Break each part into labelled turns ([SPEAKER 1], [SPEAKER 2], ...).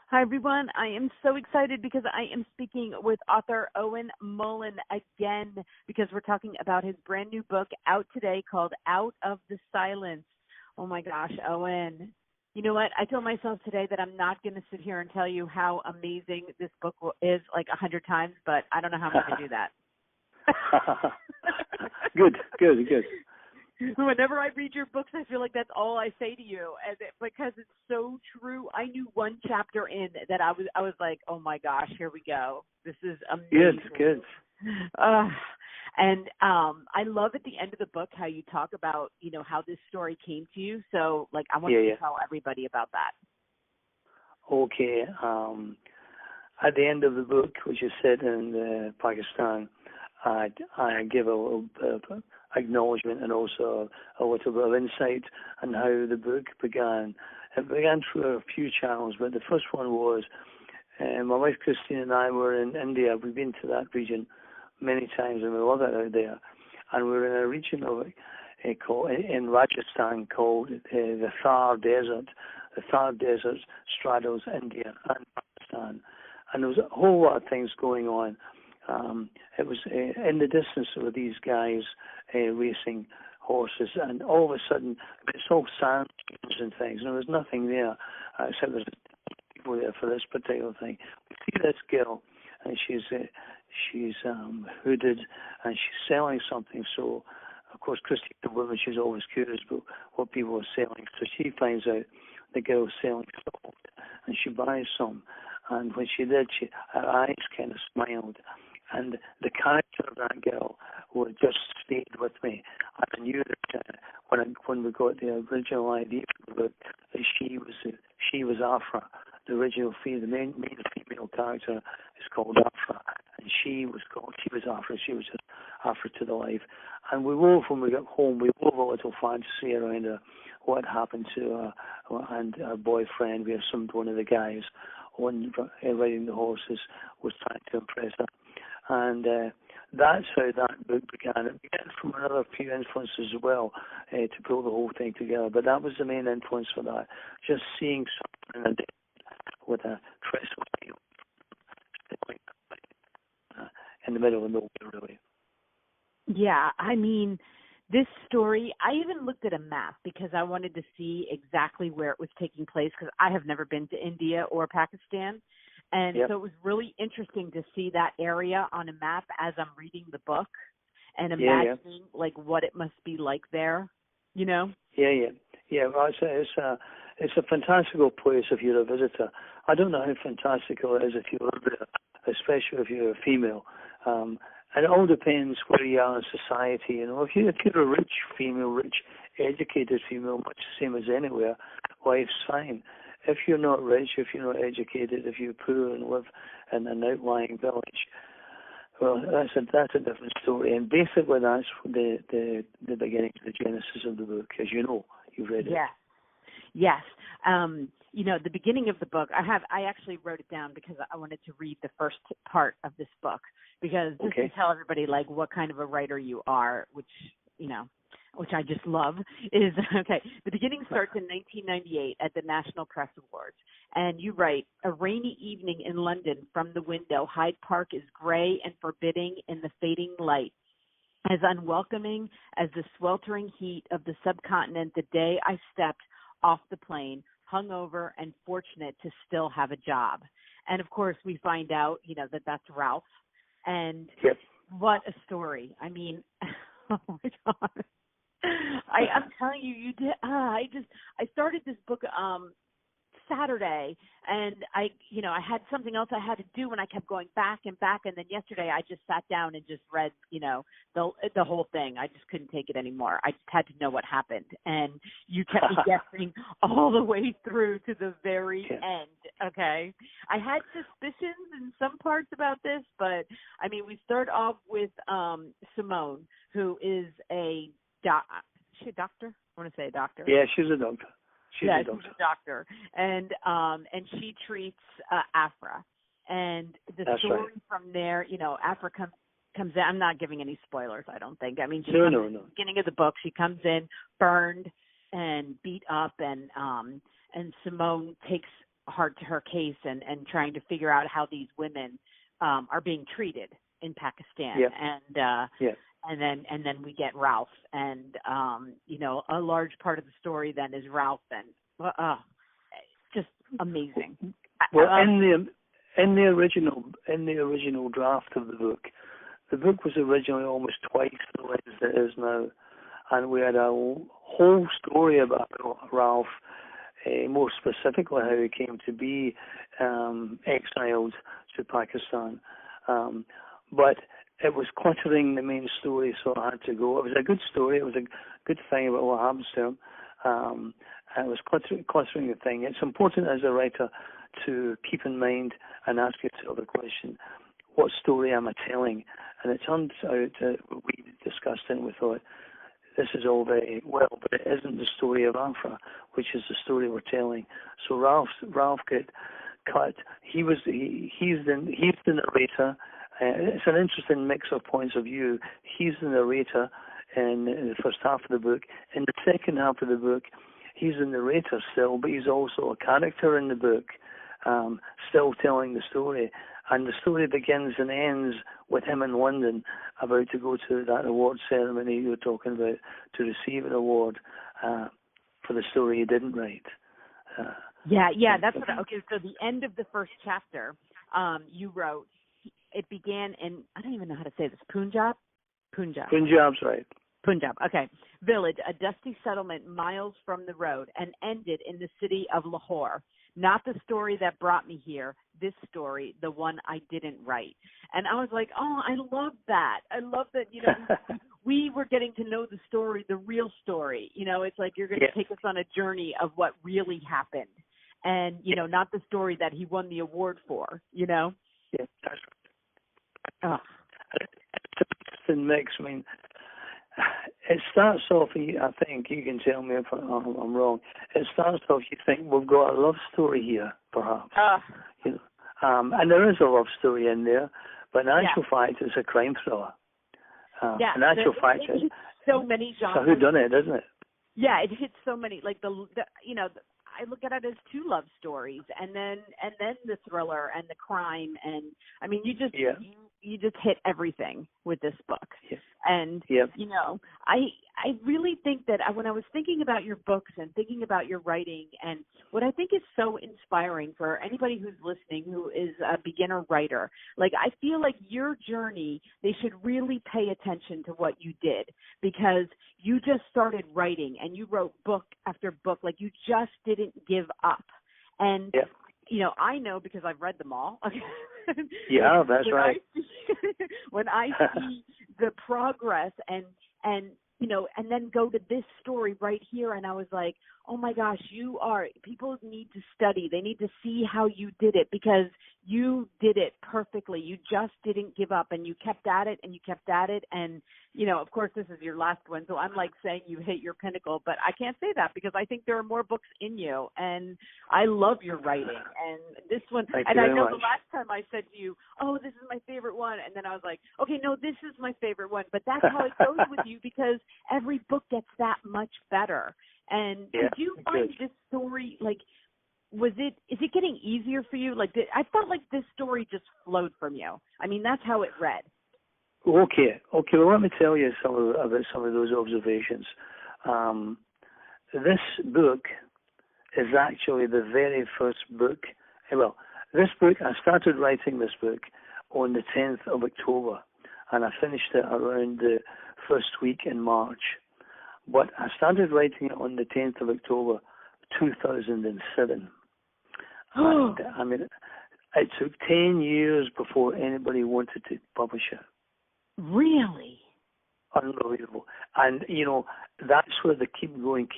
[SPEAKER 1] Hi, everyone. I am so excited because I am speaking with author Owen Mullen again because we're talking about his brand new book out today called Out of the Silence. Oh, my gosh, Owen. You know what? I told myself today that I'm not going to sit here and tell you how amazing this book is like 100 times, but I don't know how I'm going to do that.
[SPEAKER 2] Good.
[SPEAKER 1] Whenever I read your books, I feel like that's all I say to you, because it's so true. I knew one chapter in that I was like, oh my gosh, here we go. This is amazing.
[SPEAKER 2] Good.
[SPEAKER 1] And I love at the end of the book how you talk about, how this story came to you. So, I want you to tell everybody about that.
[SPEAKER 2] Okay. At the end of the book, which is set in Pakistan, I give a little bit of acknowledgement and also a little bit of insight on how the book began. It began through a few channels, but the first one was my wife Christine and I were in India. We've been to that region many times and we love it out there. And we were in a region of in Rajasthan called the Thar Desert. The Thar Desert straddles India and Pakistan. And there was a whole lot of things going on. It was in the distance there were these guys racing horses, and all of a sudden it's all sand dunes and things, and there was nothing there except there's people there for this particular thing. We see this girl, and she's hooded, and she's selling something. So, of course, Christine, the woman, she's always curious about what people are selling. So she finds out the girl's selling salt, and she buys some. And when she did, her eyes kind of smiled. And the character of that girl just stayed with me. I knew that when we got the original idea for the book, that she was Afra. The original the main female character is called Afra, and she was Afra. She was just Afra to the life. And when we got home, we wove a little fantasy around her, what happened to her and her boyfriend. We assumed one of the guys riding the horses was trying to impress her. And that's how that book began. It began from another few influences as well to pull the whole thing together. But that was the main influence for that. Just seeing someone in a day with a trestle in the middle of nowhere, really.
[SPEAKER 1] Yeah, I mean, this story, I even looked at a map because I wanted to see exactly where it was taking place because I have never been to India or Pakistan. And so it was really interesting to see that area on a map as I'm reading the book and imagining what it must be like there, Yeah.
[SPEAKER 2] Well, it's a fantastical place if you're a visitor. I don't know how fantastical it is if you live there, especially if you're a female. And it all depends where you are in society. If you're a rich female, educated female, much the same as anywhere, life's fine. If you're not rich, if you're not educated, if you're poor and live in an outlying village, well, that's a different story. And basically, that's the beginning, the genesis of the book, as you know, you've read it.
[SPEAKER 1] Yes. The beginning of the book, I actually wrote it down because I wanted to read the first part of this book because just to tell everybody what kind of a writer you are, which I just love, is, the beginning starts in 1998 at the National Press Awards. And you write, a rainy evening in London from the window, Hyde Park is gray and forbidding in the fading light. As unwelcoming as the sweltering heat of the subcontinent the day I stepped off the plane, hungover and fortunate to still have a job. And, of course, we find out, that that's Ralph. And what a story. I mean, oh, my God. I'm telling you, you did. I started this book Saturday, and I had something else I had to do, and I kept going back and back. And then yesterday, I just sat down and just read, the whole thing. I just couldn't take it anymore. I just had to know what happened, and you kept me guessing all the way through to the very end. Okay, I had suspicions in some parts about this, but I mean, we start off with Simone, who is is she a doctor? I want to say a doctor.
[SPEAKER 2] Yeah, she's a doctor. She's a
[SPEAKER 1] doctor. And she treats Afra. And the story from there, Afra comes in. I'm not giving any spoilers, I don't think. I mean, she comes in the beginning of the book. She comes in burned and beat up, and Simone takes heart to her case and trying to figure out how these women are being treated in Pakistan. And then we get Ralph, and a large part of the story then is Ralph, and just amazing.
[SPEAKER 2] Well, in the original draft of the book was originally almost twice the length it is now, and we had a whole story about Ralph, more specifically how he came to be exiled to Pakistan. But it was cluttering the main story, so I had to go. It was a good story. It was a good thing about what happens to him. It was cluttering the thing. It's important as a writer to keep in mind and ask yourself the question, what story am I telling? And it turns out that we discussed it and we thought, this is all very well, but it isn't the story of Afra, which is the story we're telling. So Ralph got cut. He's the narrator. It's an interesting mix of points of view. He's the narrator in the first half of the book. In the second half of the book, he's the narrator still, but he's also a character in the book, still telling the story. And the story begins and ends with him in London, about to go to that award ceremony you were talking about, to receive an award for the story he didn't write.
[SPEAKER 1] That's what. Okay, so the end of the first chapter, you wrote. It began in, I don't even know how to say this, Punjab?
[SPEAKER 2] Punjab's right.
[SPEAKER 1] Punjab, okay. Village, a dusty settlement miles from the road, and ended in the city of Lahore. Not the story that brought me here, this story, the one I didn't write. And I was like, oh, I love that. I love that, we were getting to know the story, the real story. It's like you're going to take us on a journey of what really happened. And, not the story that he won the award for,
[SPEAKER 2] Yeah, that's right.
[SPEAKER 1] Oh.
[SPEAKER 2] It's an interesting mix. I mean, it starts off, I think, you can tell me if I'm wrong, it starts off, you think, we've got a love story here, perhaps. And there is a love story in there, but in actual fact, it's a crime thriller. In actual fact,
[SPEAKER 1] it hits so many genres.
[SPEAKER 2] So whodunit, isn't it?
[SPEAKER 1] Yeah, it hits so many, like I look at it as two love stories, and then the thriller and the crime, and I mean, you just hit everything with this book.
[SPEAKER 2] Yes.
[SPEAKER 1] And I really think that when I was thinking about your books and thinking about your writing, and what I think is so inspiring for anybody who's listening who is a beginner writer, like I feel like your journey, they should really pay attention to what you did, because you just started writing and you wrote book after book, like you just didn't give up. And I know because I've read them all.
[SPEAKER 2] Yeah, that's right.
[SPEAKER 1] When I see the progress and then go to this story right here, and I was like, oh my gosh, people need to study. They need to see how you did it, because you did it perfectly. You just didn't give up, and you kept at it, and you kept at it. And, of course, this is your last one, so I'm like saying you hit your pinnacle, but I can't say that because I think there are more books in you, and I love your writing. And this one,
[SPEAKER 2] Thank
[SPEAKER 1] and
[SPEAKER 2] you
[SPEAKER 1] I
[SPEAKER 2] very
[SPEAKER 1] know
[SPEAKER 2] much.
[SPEAKER 1] the last time I said to you, oh, this is my favorite one, and then I was like, okay, no, this is my favorite one, but that's how it goes with you, because every book gets that much better. And did you find this story, like, is it getting easier for you? Like, I felt like this story just flowed from you. I mean, that's how it read.
[SPEAKER 2] Okay. Well, let me tell you about some of those observations. This book is actually the very first book. Well, this book, I started writing this book on the 10th of October, and I finished it around the first week in March. But I started writing it on the 10th of October, 2007. And, I mean, it took 10 years before anybody wanted to publish it.
[SPEAKER 1] Really?
[SPEAKER 2] Unbelievable. And, that's where the keep going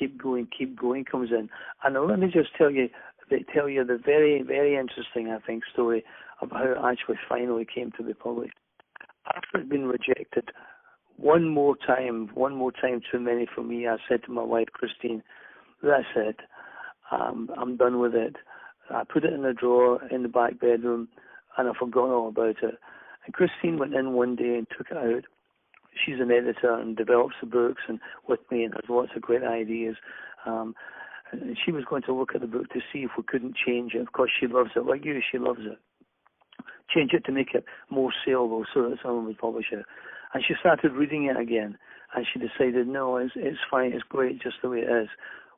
[SPEAKER 2] comes in. And let me just tell you the very, very interesting, I think, story of how it actually finally came to be published. After it had been rejected one more time too many for me, I said to my wife, Christine, that's it. I'm done with it. I put it in a drawer in the back bedroom, and I forgot all about it. And Christine went in one day and took it out. She's an editor and develops the books and with me, and has lots of great ideas. And she was going to look at the book to see if we couldn't change it. Of course, she loves it. Like you, she loves it. Change it to make it more saleable so that someone would publish it. And she started reading it again. And she decided, no, it's fine. It's great just the way it is.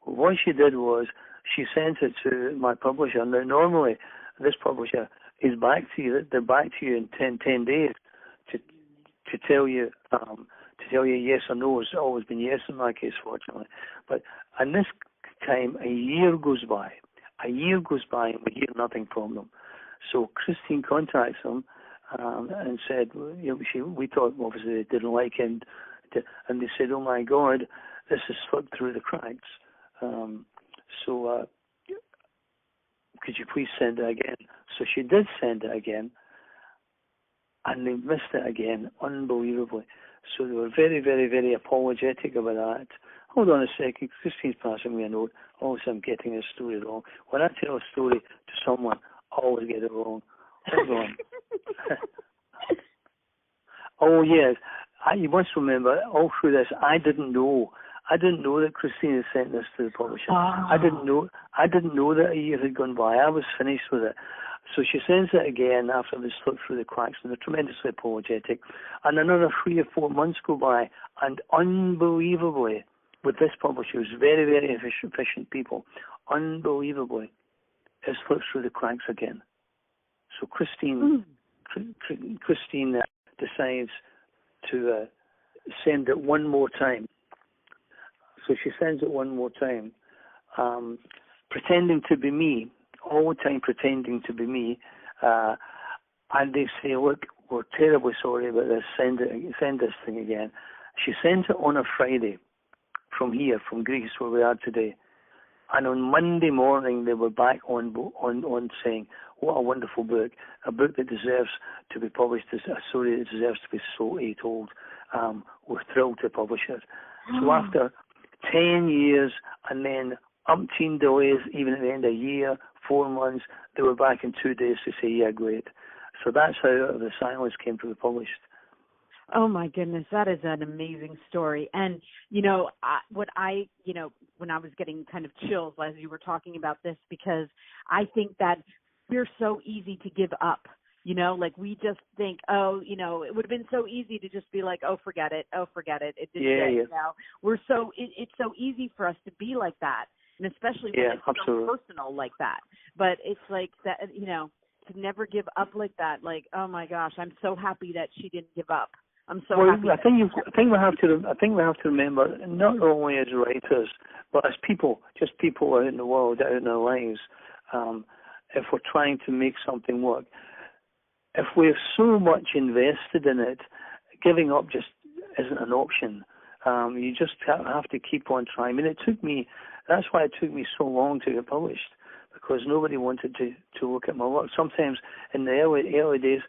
[SPEAKER 2] What she did was she sent it to my publisher. Now, normally, this publisher is back to you. They're back to you in 10 days to tell you yes or no. It's always been yes in my case, fortunately. But in this time, a year goes by. And we hear nothing from them. So Christine contacts them and said, we thought obviously they didn't like him, and they said, oh my God, this has slipped through the cracks. So could you please send it again? So she did send it again, and they missed it again, unbelievably. So they were very, very, very apologetic about that. Hold on a second, Christine's passing me a note. Also, I'm getting this story wrong. When I tell a story to someone, I always get it wrong. Hold on. Oh, yes. You must remember, all through this, I didn't know that Christine had sent this to the publisher. Oh. I didn't know that a year had gone by. I was finished with it. So she sends it again after they slipped through the cracks, and they're tremendously apologetic. And another 3 or 4 months go by, and unbelievably, with this publisher, who's very, very efficient people, unbelievably, it slips through the cracks again. So Christine decides to send it one more time. So she sends it one more time, pretending to be me, all the time pretending to be me. And they say, look, we're terribly sorry about this, send this thing again. She sent it on a Friday from here, from Greece, where we are today. And on Monday morning, they were back on saying, what a wonderful book, a book that deserves to be published, a story that deserves to be told. We're thrilled to publish it. So after 10 years and then umpteen delays, even at the end of a year, 4 months, they were back in 2 days to say, yeah, great. So that's how The Silence came to be published.
[SPEAKER 1] Oh my goodness, that is an amazing story. And, when I was getting kind of chills as you were talking about this, because I think that we're so easy to give up, like we just think, it would have been so easy to just be like, forget it. It didn't We're so, it's so easy for us to be like that. And especially when it's so personal like that. But it's like that, to never give up like that. Like, oh my gosh, I'm so happy that she didn't give up. I'm so happy.
[SPEAKER 2] I think we have to remember, not only as writers, but as people, just people out in the world, out in our lives. If we're trying to make something work, if we're so much invested in it, giving up just isn't an option. You just have to keep on trying. I mean, that's why it took me so long to get published, because nobody wanted to look at my work. Sometimes in the early days,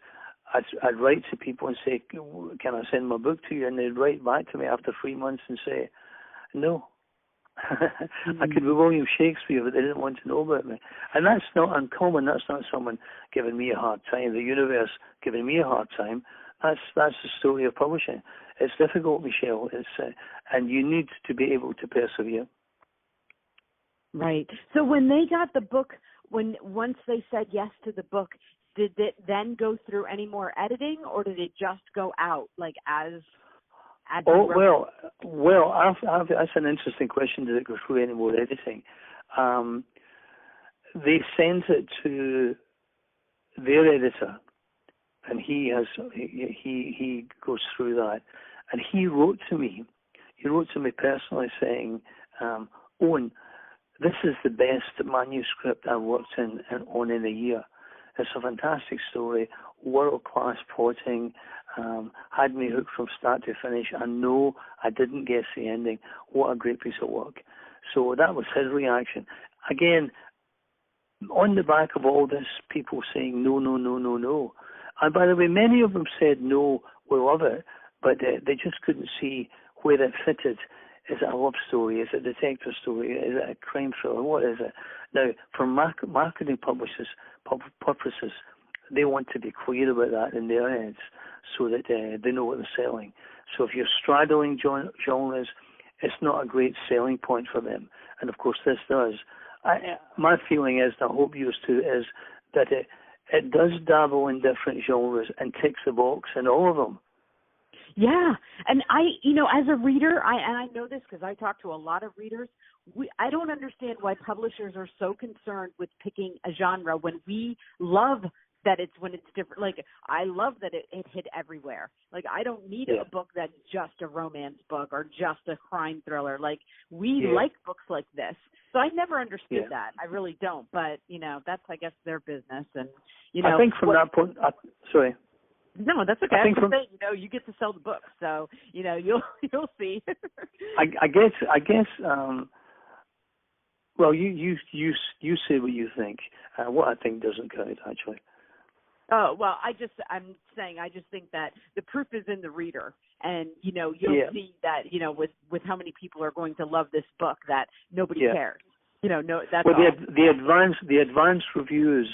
[SPEAKER 2] I'd write to people and say, can I send my book to you? And they'd write back to me after 3 months and say, no. I could be William Shakespeare, but they didn't want to know about me. And that's not uncommon. That's not someone giving me a hard time, the universe giving me a hard time. That's the story of publishing. It's difficult, Michelle, and you need to be able to persevere.
[SPEAKER 1] Right. So when they got the book, once they said yes to the book, did it then go through any more editing, or did it just go out like as?
[SPEAKER 2] Well, that's an interesting question. Did it go through any more editing? They sent it to their editor, and he goes through that, and he wrote to me personally saying, Owen, this is the best manuscript I've worked on in a year. It's a fantastic story, world-class plotting, had me hooked from start to finish, and no, I didn't guess the ending. What a great piece of work. So that was his reaction. Again, on the back of all this, people saying no, no, no, no, no. And by the way, many of them said, no, we love it, but they just couldn't see where it fitted. Is it a love story? Is it a detective story? Is it a crime thriller? What is it? Now, for marketing purposes, they want to be clear about that in their heads so that they know what they're selling. So if you're straddling genres, it's not a great selling point for them. and of course this does. My feeling is, and I hope yours too, is that it does dabble in different genres and ticks the box in all of them.
[SPEAKER 1] Yeah, and as a reader, I know this because I talk to a lot of readers. I don't understand why publishers are so concerned with picking a genre when we love that when it's different. Like, I love that it hit everywhere. Like, I don't need a book that's just a romance book or just a crime thriller. Like, we like books like this. So I never understood that. I really don't. But, that's, I guess, their business. And,
[SPEAKER 2] I think from that point, sorry.
[SPEAKER 1] No, that's okay. I think you get to sell the book. So, you'll see.
[SPEAKER 2] I guess, well, you say what you think. What I think doesn't count, actually.
[SPEAKER 1] Oh, well, I'm saying I just think that the proof is in the reader. And, you'll see that, with how many people are going to love this book that nobody cares. That's
[SPEAKER 2] well,
[SPEAKER 1] all.
[SPEAKER 2] The advanced reviews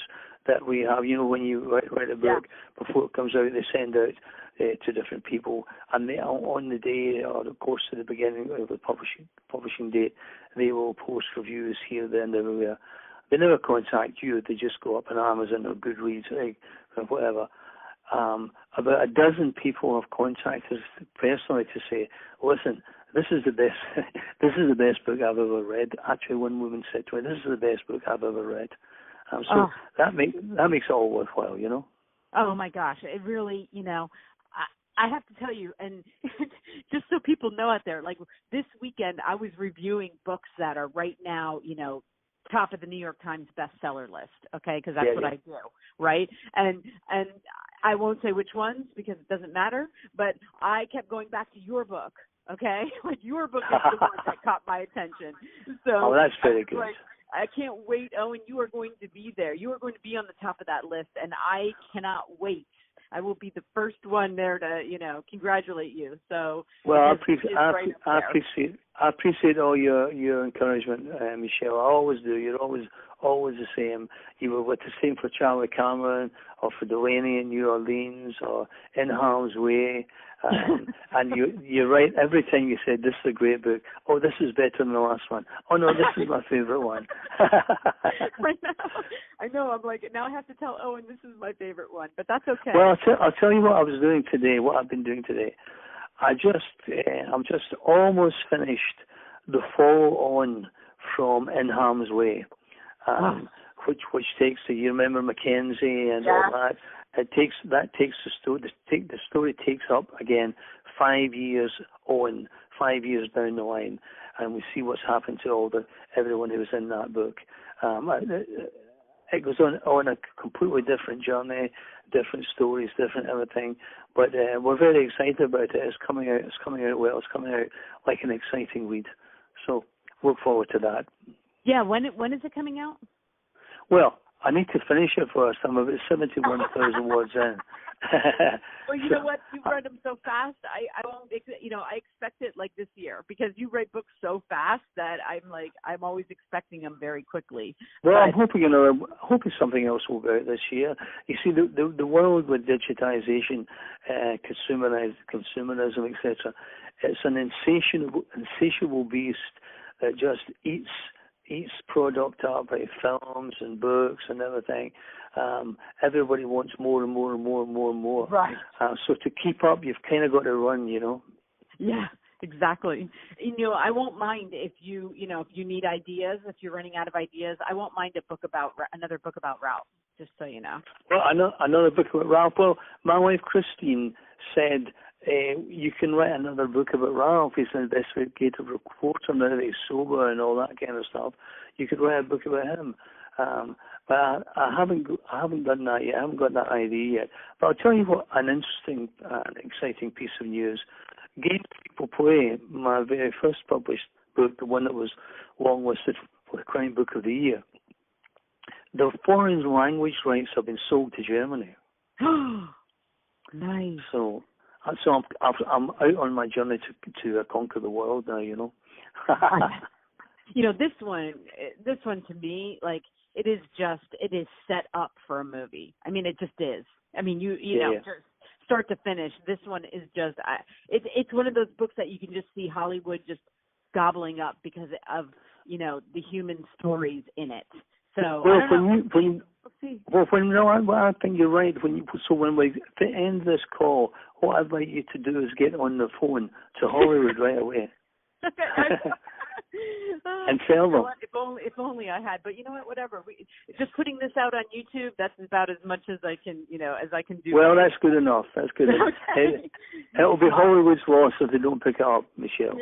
[SPEAKER 2] that we have, when you write a book, before it comes out, they send out to different people. And they, on the day, or of course at the beginning of the publishing date, they will post reviews here, there, and everywhere. They never contact you. They just go up on Amazon or Goodreads or whatever. About a dozen people have contacted us personally to say, listen, this is the best. This is the best book I've ever read. Actually, one woman said to me, "This is the best book I've ever read." That makes it all worthwhile,
[SPEAKER 1] Oh my gosh, it really, I have to tell you, and just so people know out there, like this weekend, I was reviewing books that are right now, top of the New York Times bestseller list, okay, because that's what I do, right? And I won't say which ones because it doesn't matter, but I kept going back to your book, okay? Like your book is the one that caught my attention. So
[SPEAKER 2] that's very good.
[SPEAKER 1] Like, I can't wait, Owen. You are going to be there. You are going to be on the top of that list, and I cannot wait. I will be the first one there to, congratulate you. So,
[SPEAKER 2] well, I appreciate all your encouragement, Michelle. I always do. You're always the same. You were with the same for Charlie Cameron, or for Delaney in New Orleans, or In Harm's Way. And you're right every time you said, this is a great book. Oh, this is better than the last one. Oh, no, this is my favorite one.
[SPEAKER 1] I know. I'm like, now I have to tell Owen this is my favorite one, but that's okay.
[SPEAKER 2] Well, I'll tell you what I was doing today, what I've been doing today. I'm just almost finished the follow-on from In Harm's Way, which takes you remember Mackenzie and all that. The story takes up again 5 years on, 5 years down the line, and we see what's happened to everyone who was in that book. It goes on a completely different journey, different stories, different everything. But we're very excited about it. It's coming out. It's coming out well. It's coming out like an exciting read. So look forward to that.
[SPEAKER 1] Yeah. When is it coming out?
[SPEAKER 2] Well, I need to finish it first. I'm about 71,000 words in.
[SPEAKER 1] Well, you know what? You read them so fast. I won't. I expect it like this year because you write books so fast that I'm always expecting them very quickly.
[SPEAKER 2] Well, I'm hoping something else will go out this year. You see, the world with digitization, consumerism, etc. It's an insatiable beast that just eats product up by films and books and everything. Everybody wants more and more and more and more and more.
[SPEAKER 1] Right.
[SPEAKER 2] So to keep up, you've kind of got to run,
[SPEAKER 1] Yeah, exactly. I won't mind if you need ideas, if you're running out of ideas. I won't mind another book about Ralph, just so you know.
[SPEAKER 2] Well, another book about Ralph. Well, my wife Christine said, you can write another book about Ralph. He's an investigative reporter now that he's sober and all that kind of stuff. You could write a book about him. But I haven't done that yet. I haven't got that idea yet. But I'll tell you what, an interesting and exciting piece of news. Games People Play, my very first published book, the one that was longlisted for the Crime Book of the Year, the foreign language rights have been sold to Germany.
[SPEAKER 1] Nice.
[SPEAKER 2] So I'm out on my journey to conquer the world now.
[SPEAKER 1] This one to me, like it is set up for a movie. I mean, it just is. I mean, just start to finish. This one is just it's one of those books that you can just see Hollywood just gobbling up because of the human stories in it. So
[SPEAKER 2] well,
[SPEAKER 1] I don't know.
[SPEAKER 2] I think you're right. When we end this call, what I'd like you to do is get on the phone to Hollywood right away. And tell them.
[SPEAKER 1] If only I had, but you know what? Whatever. Just putting this out on YouTube, that's about as much as I can, do.
[SPEAKER 2] Well, that's good enough. That's good enough.
[SPEAKER 1] Okay.
[SPEAKER 2] It'll be Hollywood's loss if they don't pick it up, Michelle.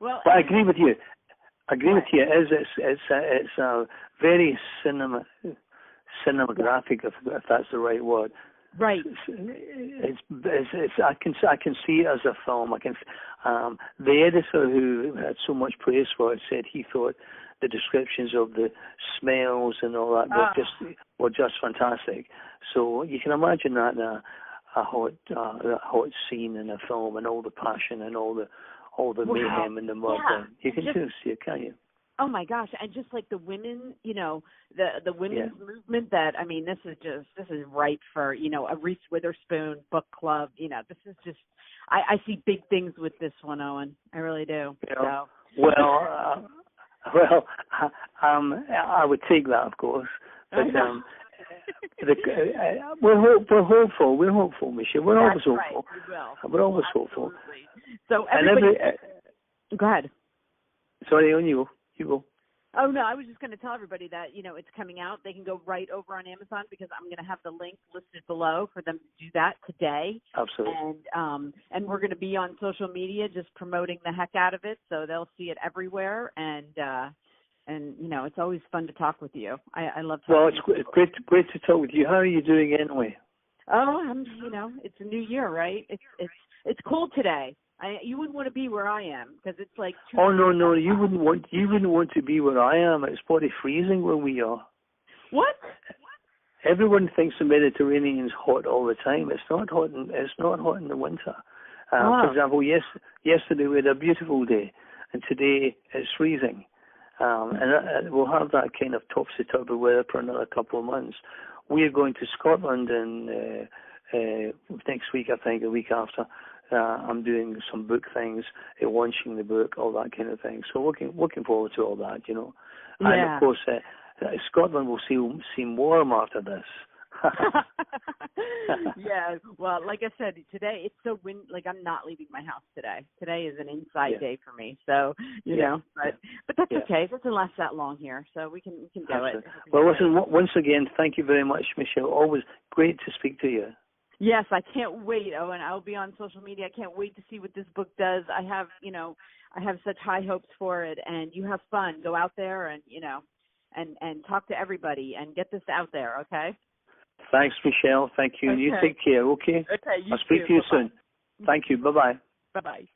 [SPEAKER 1] Well,
[SPEAKER 2] but I agree with you. It's a very cinematographic, if that's the right word.
[SPEAKER 1] Right.
[SPEAKER 2] I can see it as a film. The editor who had so much praise for it said he thought the descriptions of the smells and all that were just fantastic. So you can imagine that a hot scene in a film, and all the passion and all the mayhem and the murder.
[SPEAKER 1] Yeah.
[SPEAKER 2] You can just see it, can't you?
[SPEAKER 1] Oh my gosh! And just like the women, the women's movement. This is ripe for a Reese Witherspoon book club. This is just. I see big things with this one, Owen. I really do.
[SPEAKER 2] Yeah. So. I would take that, of course. But we're hopeful. We're hopeful, Michelle. We're always hopeful.
[SPEAKER 1] Right.
[SPEAKER 2] We're always hopeful.
[SPEAKER 1] So everybody. Go ahead.
[SPEAKER 2] Sorry, on you. You go.
[SPEAKER 1] Oh, no, I was just going to tell everybody that, it's coming out. They can go right over on Amazon because I'm going to have the link listed below for them to do that today.
[SPEAKER 2] Absolutely.
[SPEAKER 1] And we're going to be on social media just promoting the heck out of it, so they'll see it everywhere. And it's always fun to talk with you. I love talking.
[SPEAKER 2] Well, it's great to talk with you. How are you doing anyway?
[SPEAKER 1] Oh, it's a new year, right? It's cool today. You wouldn't want to be where I am because it's like.
[SPEAKER 2] Oh no! You wouldn't want to be where I am. It's bloody freezing where we are.
[SPEAKER 1] What?
[SPEAKER 2] Everyone thinks the Mediterranean's hot all the time. It's not hot. It's not hot in the winter. For example, yesterday we had a beautiful day, and today it's freezing. And we'll have that kind of topsy-turvy weather for another couple of months. We are going to Scotland in next week, I think, the week after. I'm doing some book things, launching the book, all that kind of thing. So looking forward to all that,
[SPEAKER 1] Yeah.
[SPEAKER 2] And of course, Scotland will see warm after this.
[SPEAKER 1] Yeah. Well, like I said, today it's so windy. Like I'm not leaving my house today. Today is an inside day for me. So but that's okay. It doesn't last that long here, so we can do it.
[SPEAKER 2] Well, listen. Once again, thank you very much, Michelle. Always great to speak to you.
[SPEAKER 1] Yes, I can't wait. Oh, and I'll be on social media. I can't wait to see what this book does. I have such high hopes for it, and you have fun. Go out there and talk to everybody and get this out there, okay?
[SPEAKER 2] Thanks, Michelle. Thank you. Okay. You take care, okay?
[SPEAKER 1] Okay,
[SPEAKER 2] I'll speak to you soon. Thank you. Bye-bye.
[SPEAKER 1] Bye-bye.